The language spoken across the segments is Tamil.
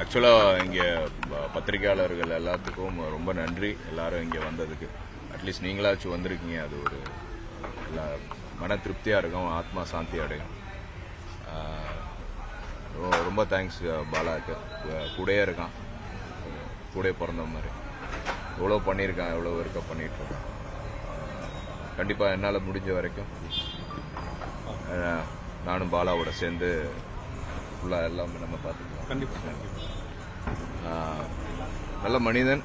ஆக்சுவலாக இங்கே பத்திரிகையாளர்கள் எல்லாத்துக்கும் ரொம்ப நன்றி. எல்லாரும் இங்கே வந்ததுக்கு. அட்லீஸ்ட் நீங்களாச்சும் வந்திருக்கீங்க. அது ஒரு எல்லா மன திருப்தியாக இருக்கும், ஆத்மா சாந்தி அடையும். ரொம்ப தேங்க்ஸ் பாலாவுக்கு. கூடயே இருக்கான், கூட பிறந்த மாதிரி. எவ்வளோ பண்ணியிருக்கான், எவ்வளோ இருக்க பண்ணிட்டு இருக்கான். கண்டிப்பாக என்னால் முடிஞ்ச வரைக்கும் நானும் பாலாவோட சேர்ந்து ஃபுல்லாக எல்லாமே நம்ம பார்த்துக்கலாம். கண்டிப்பாக நல்ல மனிதன்.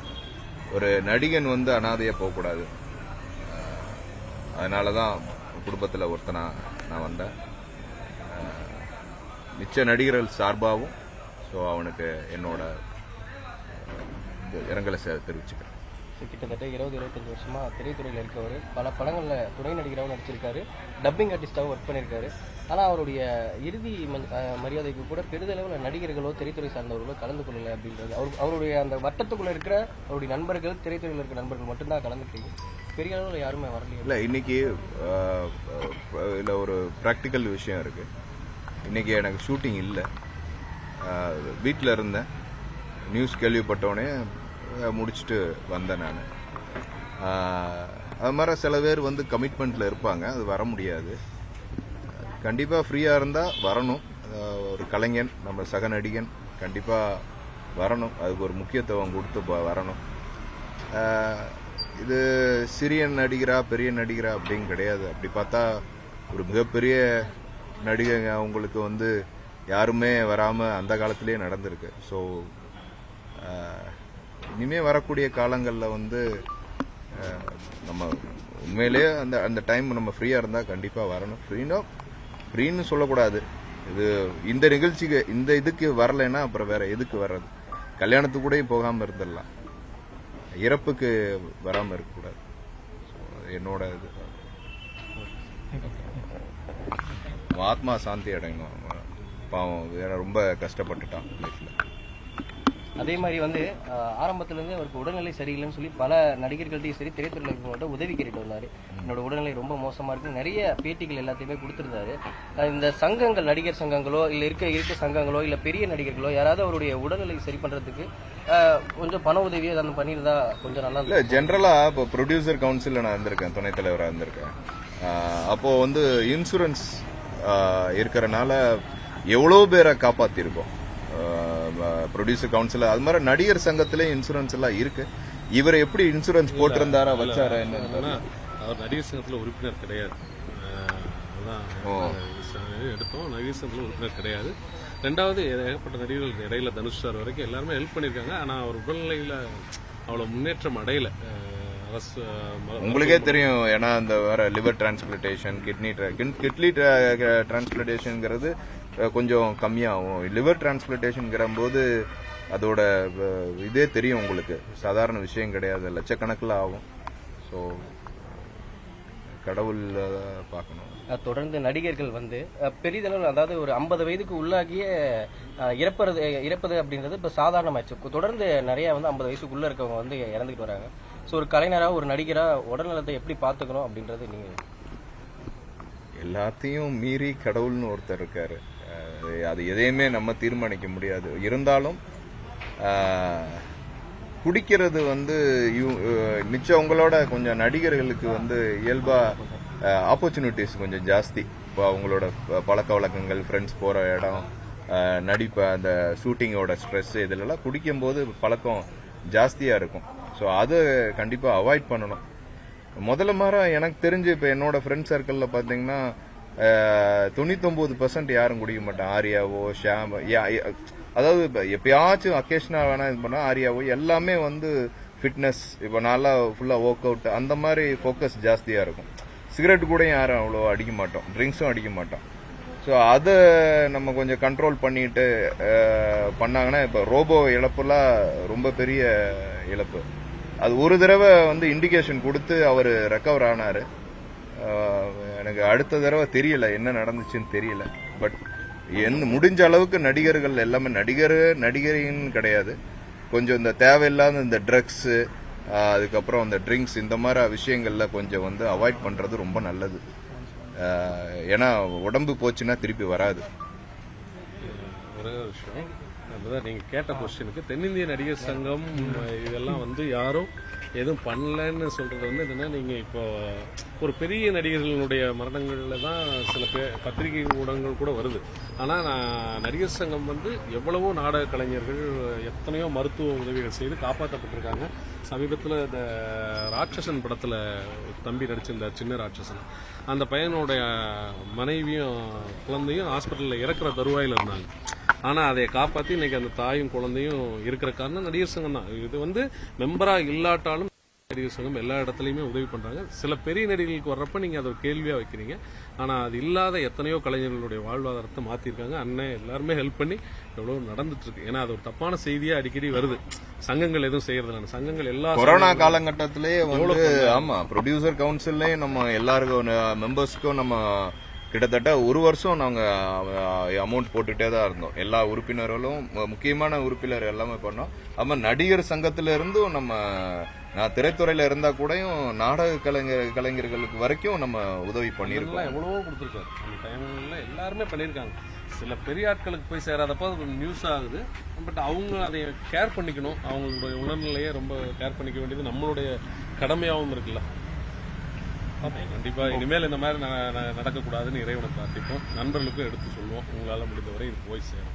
ஒரு நடிகன் வந்து அனாதையாக போகக்கூடாது. அதனால தான் குடும்பத்தில் ஒருத்தனா நான் வந்தேன். மிச்ச நடிகர்கள் சார்பாகவும் ஸோ அவனுக்கு என்னோட இரங்கலை தெரிவிச்சுக்கிறேன். கிட்டத்தட்ட 20-25 வருஷமா திரைத்துறையில் இருக்கவர். பல படங்களில் துணை நடிகராகவும் நடிச்சிருக்காரு, டப்பிங் ஆர்டிஸ்டாகவும் ஒர்க் பண்ணியிருக்காரு. ஆனால் அவருடைய இறுதி மரியாதைக்கு கூட பெரிதளவில் நடிகர்களோ திரைத்துறை சார்ந்தவர்களோ கலந்து கொள்ளலை அப்படின்றது. அவருடைய அந்த வட்டத்துக்குள்ளே இருக்கிற அவருடைய நண்பர்கள், திரைத்துறையில் இருக்கிற நண்பர்கள் மட்டும்தான் கலந்துக்கிறீங்க. பெரிய அளவில் யாருமே வரலையே. இல்லை, இன்னைக்கு இல்லை ஒரு ப்ராக்டிக்கல் விஷயம் இருக்கு. இன்னைக்கு எனக்கு ஷூட்டிங் இல்லை, வீட்டில் இருந்தேன். நியூஸ் கேள்விப்பட்டோடனே முடிச்சுட்டு வந்தேன் நான். அது மாதிரி சில பேர் வந்து கமிட்மெண்ட்டில் இருப்பாங்க, அது வர முடியாது. கண்டிப்பாக ஃப்ரீயாக இருந்தால் வரணும். ஒரு கலைஞன், நம்ம சக நடிகன் கண்டிப்பாக வரணும். அதுக்கு ஒரு முக்கியத்துவம் கொடுத்து வரணும். இது சிறிய நடிகரா பெரிய நடிகரா அப்படின்னு கிடையாது. அப்படி பார்த்தா ஒரு மிகப்பெரிய நடிகங்க அவங்களுக்கு வந்து யாருமே வராமல் அந்த காலத்திலேயே நடந்திருக்கு. ஸோ இனிமே வரக்கூடிய காலங்களில் வந்து நம்ம உண்மையிலேயே அந்த டைம் நம்ம ஃப்ரீயாக இருந்தால் கண்டிப்பாக வரணும். ஃப்ரீன்னு சொல்லக்கூடாது. இது இந்த நிகழ்ச்சிக்கு இந்த இதுக்கு வரலைன்னா அப்புறம் வேற எதுக்கு வர்றது? கல்யாணத்துக்கு கூட போகாமல் இருந்துடலாம், இறப்புக்கு வராமல் இருக்கக்கூடாது. என்னோட இது ஆத்மா சாந்தி அடையணும். பாவம் வேற ரொம்ப கஷ்டப்பட்டுட்டான் லைஃப்ல. அதே மாதிரி வந்து ஆரம்பத்திலேருந்து அவருக்கு உடல்நிலை சரியில்லைன்னு சொல்லி பல நடிகர்கள்ட்டையும் சரி திரைத்துறையில் இருக்கிறவங்கள்ட்ட உதவி கேட்டுட்டு வந்தார். என்னோட உடல்நிலை ரொம்ப மோசமாக இருக்கு, நிறைய பேட்டிகள் எல்லாத்தையுமே கொடுத்துருந்தாரு. இந்த சங்கங்கள், நடிகர் சங்கங்களோ இல்லை இருக்க சங்கங்களோ இல்லை பெரிய நடிகர்களோ யாராவது அவருடைய உடல்நிலை சரி பண்ணுறதுக்கு கொஞ்சம் பண உதவியோ ஏதாவது பண்ணியிருந்தா கொஞ்சம் நல்லா இல்லை. ஜென்ரலாக இப்போ ப்ரொடியூசர் கவுன்சிலில் நான் இருந்திருக்கேன், துணைத் தலைவராக இருந்திருக்கேன். அப்போது வந்து இன்சூரன்ஸ் இருக்கிறனால எவ்வளோ பேரை காப்பாற்றிருக்கோம். ப்ரொடியூசர் கவுன்சில் அது மாதிரி நடிகர் சங்கத்திலே இன்சூரன்ஸ் எல்லாம் இருக்கு. இவர் எப்படி இன்சூரன்ஸ் போட்டிருந்தாரா வச்சாரா என்னன்னு அவர் நடிகர் சங்கத்தில் உறுப்பினர் கிடையாது. எடுத்தோம், நடிகர் சங்கத்தில் உறுப்பினர் கிடையாது. ரெண்டாவது ஏகப்பட்ட நடிகர்கள் இடையில தனுஷ் சார் வரைக்கும் எல்லாருமே ஹெல்ப் பண்ணியிருக்காங்க. ஆனால் அவர் உடல்நிலையில் அவ்வளோ முன்னேற்றம் அடையல. உங்களுக்கே தெரியும், ஏன்னா அந்த வேற லிவர் டிரான்ஸ்பிளேஷன், கிட்னி டிரான்ஸ்பிளேஷன்ங்கிறது கொஞ்சம் கம்மியாகும். லிவர் டிரான்ஸ்பிளேஷன்ங்கிற போது அதோட இதே தெரியும் உங்களுக்கு, சாதாரண விஷயம் கிடையாது, லட்சக்கணக்கில் ஆகும். ஸோ கடவுள் பார்க்கணும். தொடர்ந்து நடிகர்கள் வந்து பெரிதளவில், அதாவது ஒரு 50 வயதுக்கு உள்ளாகிய இறப்பது அப்படின்றது இப்போ சாதாரணமாயிடுச்சு. தொடர்ந்து நிறைய வந்து 50 வயசுக்குள்ள இருக்கவங்க வந்து இறந்துட்டு வராங்க. ஸோ ஒரு கலைஞராக, ஒரு நடிகராக உடல்நலத்தை எப்படி பார்த்துக்கணும் அப்படின்றது நீங்க எல்லாத்தையும் மீறி கடவுள்னு ஒருத்தர் இருக்காரு. அது எதையுமே நம்ம தீர்மானிக்க முடியாது. இருந்தாலும் குடிக்கிறது வந்து மிச்சவங்களோட கொஞ்சம் நடிகர்களுக்கு வந்து இயல்பா ஆப்பர்ச்சுனிட்டிஸ் கொஞ்சம் ஜாஸ்தி. இப்போ அவங்களோட பழக்க வழக்கங்கள், ஃப்ரெண்ட்ஸ் போற இடம், நடிப்பு, அந்த ஷூட்டிங்கோட ஸ்ட்ரெஸ், இதுலலாம் குடிக்கும்போது பழக்கம் ஜாஸ்தியா இருக்கும். ஸோ அதை கண்டிப்பா அவாய்ட் பண்ணணும். முதல்ல மாதிரி எனக்கு தெரிஞ்சு இப்போ என்னோட ஃப்ரெண்ட் சர்க்கிளில் பார்த்தீங்கன்னா 99% யாரும் குடிக்க மாட்டான். ஆரியாவோ ஷாம், அதாவது எப்பயாச்சும் அக்கேஷனா வேணா இது பண்ணா ஆரியாவோ எல்லாமே வந்து ஃபிட்னஸ், இப்போ நல்லா ஃபுல்லாக ஒர்க் அவுட், அந்த மாதிரி ஃபோக்கஸ் ஜாஸ்தியாக இருக்கும். சிகரெட் கூட யாரும் அவ்வளோ அடிக்க மாட்டோம், ட்ரிங்க்ஸும் அடிக்க மாட்டோம். ஸோ அதை நம்ம கொஞ்சம் கண்ட்ரோல் பண்ணிட்டு பண்ணாங்கன்னா, இப்போ ரோபோ இழப்புலாம் ரொம்ப பெரிய இழப்பு. அது ஒரு தடவை வந்து இண்டிகேஷன் கொடுத்து அவர் ரெக்கவர் ஆனாரு. எனக்கு அடுத்த தடவை தெரியல என்ன நடந்துச்சுன்னு தெரியல. பட் முடிஞ்ச அளவுக்கு நடிகர்கள் எல்லாமே நடிகரின்னு கிடையாது, கொஞ்சம் இந்த தேவையில்லாத இந்த ட்ரக்ஸ், அதுக்கப்புறம் இந்த ட்ரிங்க்ஸ், இந்த மாதிரி விஷயங்கள்ல கொஞ்சம் வந்து அவாய்ட் பண்றது ரொம்ப நல்லது. ஏன்னா உடம்பு போச்சுன்னா திருப்பி வராது. ஒரே விஷயம், அதுதான் நீங்க கேட்ட கொஸ்டினுக்கு தென்னிந்திய நடிகர் சங்கம் இதெல்லாம் வந்து யாரும் எதுவும் பண்ணலன்னு சொல்றது வந்து என்னன்னா, நீங்க இப்போ ஒரு பெரிய நடிகர்களுடைய மரணங்கள்ல தான் சில பத்திரிகை ஊடகங்கள் கூட வருது. ஆனா நடிகர் சங்கம் வந்து எவ்வளவோ நாடக கலைஞர்கள் எத்தனையோ மருத்துவ உதவிகள் செய்து காப்பாற்றப்பட்டிருக்காங்க. சமீபத்தில் இந்த ராட்சசன் படத்துல தம்பி நடிச்சிருந்தார், சின்ன ராட்சசன். அந்த பையனுடைய மனைவியும் குழந்தையும் ஹாஸ்பிட்டலில் இறக்குற தருவாயில் இருந்தாங்க. ஆனா அதை காப்பாத்தி இன்னைக்கு அந்த தாயும் குழந்தையும் இருக்கிற காரணம் நடிகர் சங்கம் தான். இது வந்து மெம்பரா இல்லாட்டாலும் நடிகர் சங்கம் எல்லா இடத்துலயுமே உதவி பண்றாங்க. சில பெரிய நடிகர்களுக்கு வர்றப்ப நீங்க அதை ஒரு கேள்வியா வைக்கிறீங்க. ஆனா அது இல்லாத எத்தனையோ கலைஞர்களுடைய வாழ்வாதாரத்தை மாத்திருக்காங்க. அண்ணன் எல்லாருமே ஹெல்ப் பண்ணி எவ்வளவு நடந்துட்டு இருக்கு. ஏன்னா அது ஒரு தப்பான செய்தியா அடிக்கடி வருது. சங்கங்கள் எதுவும் செய்யறதுனால சங்கங்கள் எல்லா கொரோனா காலகட்டத்திலேயே வந்து ஆமா ப்ரொடியூசர் கவுன்சில்லே நம்ம எல்லாருக்கும் மெம்பர்ஸ்க்கும் நம்ம கிட்டத்தட்ட ஒரு வருஷம் நாங்க அமௌண்ட் போட்டுட்டே தான் இருந்தோம். எல்லா உறுப்பினர்களும் முக்கியமான உறுப்பினர் எல்லாமே பண்ணோம். ஆமா நடிகர் சங்கத்தில இருந்தும் நம்ம நான் திரைத்துறையில இருந்தா கூடயும் நாடக கலைஞர்களுக்கு வரைக்கும் நம்ம உதவி பண்ணிருக்கோம். எவ்வளவோ கொடுத்துருக்காரு. அந்த டைம்ல எல்லாருமே பண்ணிருக்காங்க. சில பெரிய ஆட்களுக்கு போய் சேராதப்ப அது நியூஸ் ஆகுது. பட் அவங்க அதை கேர் பண்ணிக்கணும். அவங்களுடைய உணர்நிலையை ரொம்ப கேர் பண்ணிக்க வேண்டியது நம்மளுடைய கடமையாகவும் இருக்குல்ல. கண்டிப்பா இனிமேல் இந்த மாதிரி நடக்கக்கூடாதுன்னு இறைவனை பிரார்த்திப்போம். நண்பர்களுக்கும் எடுத்து சொல்லுவோம். உங்களால முடிந்தவரை இது போய் சேரும்.